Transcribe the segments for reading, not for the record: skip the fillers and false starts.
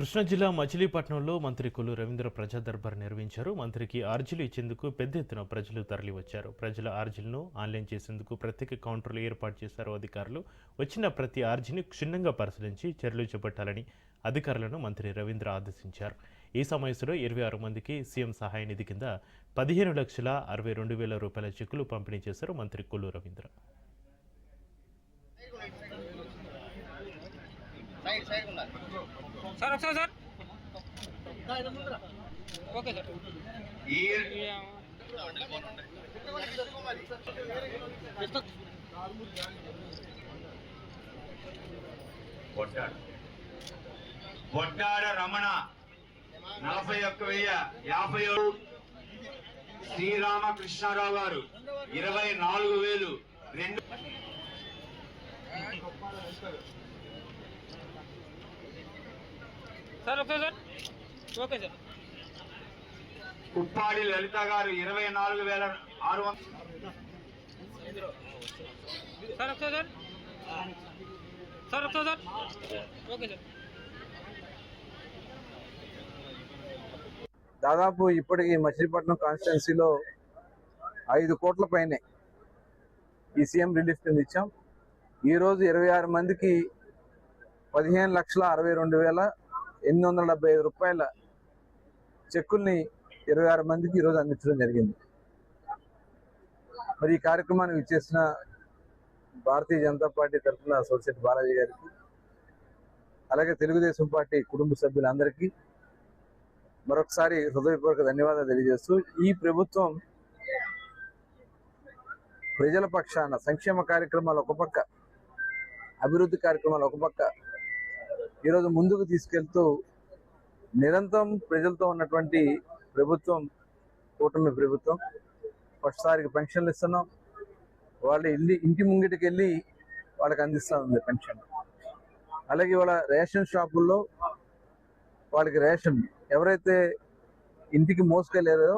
కృష్ణా జిల్లా మచిలీపట్నంలో మంత్రి కొల్లు రవీంద్ర ప్రజా దర్బార్ నిర్వహించారు. మంత్రికి ఆర్జీలు ఇచ్చేందుకు పెద్ద ఎత్తున ప్రజలు తరలివచ్చారు. ప్రజల ఆర్జీలను ఆన్లైన్ చేసేందుకు ప్రత్యేక కౌంటర్లు ఏర్పాటు చేశారు అధికారులు. వచ్చిన ప్రతి ఆర్జీని క్షుణ్ణంగా పరిశీలించి చర్యలు చేపట్టాలని అధికారులను మంత్రి రవీంద్ర ఆదేశించారు. ఈ సమావేశంలో 26 మందికి సీఎం సహాయ నిధి కింద 15,62,000 రూపాయల చెక్కులు పంపిణీ చేశారు మంత్రి కొల్లు రవీంద్ర. సార్ ఒకసారి sir okay sir Vaddada Ramana 41,057. Sriramakrishnarao గారు 24,000. సార్ ఒకసారి sir okay sir Uppadi Lalitha గారు 24,600. సార్ ఒకసారి సార్ సార్ ఒకసారి సార్ ఓకే సార్. దాదాపు ఇప్పటికి మచిలీపట్నం కాన్స్టిట్యున్సీలో 5 కోట్ల పైనే ఈ సీఎం రిలీఫ్ కింద ఇచ్చాం. ఈరోజు 26 మందికి 15,62,875 రూపాయల చెక్కుల్ని 26 మందికి ఈరోజు అందించడం జరిగింది. మరి ఈ కార్యక్రమానికి ఇచ్చేసిన భారతీయ జనతా పార్టీ తరఫున సోసిరెడ్డి బాలాజీ గారికి, అలాగే తెలుగుదేశం పార్టీ కుటుంబ సభ్యులందరికీ మరొకసారి హృదయపూర్వక ధన్యవాదాలు తెలియజేస్తూ, ఈ ప్రభుత్వం ప్రజల పక్షాన సంక్షేమ కార్యక్రమాలు ఒక పక్క, అభివృద్ధి కార్యక్రమాలు ఒక పక్క ఈరోజు ముందుకు తీసుకెళ్తూ నిరంతరం ప్రజలతో ఉన్నటువంటి ప్రభుత్వం కూటమి ప్రభుత్వం. ఫస్ట్ సారికి పెన్షన్లు ఇస్తున్నాం, వాళ్ళ ఇంటి ముంగిటికి వెళ్ళి వాళ్ళకి అందిస్తూ ఉంది పెన్షన్. అలాగే వాళ్ళ రేషన్ షాపుల్లో వాళ్ళకి రేషన్ ఎవరైతే ఇంటికి మోసుకెళ్ళారో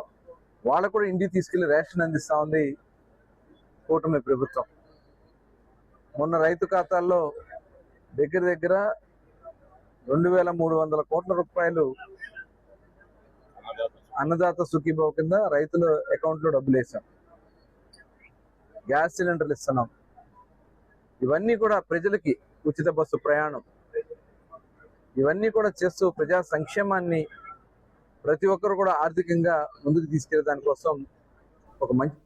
వాళ్ళకు కూడా ఇంటికి తీసుకెళ్లి రేషన్ అందిస్తూ ఉంది కూటమి ప్రభుత్వం. మొన్న రైతు ఖాతాల్లో దగ్గర 2,300 కోట్ల రూపాయలు అన్నదాత సుఖీభావ కింద రైతుల అకౌంట్లో డబ్బులు వేసాం. గ్యాస్ సిలిండర్లు ఇస్తున్నాం. ఇవన్నీ కూడా ప్రజలకి ఉచిత బస్సు ప్రయాణం, ఇవన్నీ కూడా చేస్తూ ప్రజా సంక్షేమాన్ని ప్రతి ఒక్కరు కూడా ఆర్థికంగా ముందుకు తీసుకెళ్లే దానికోసం ఒక మంచి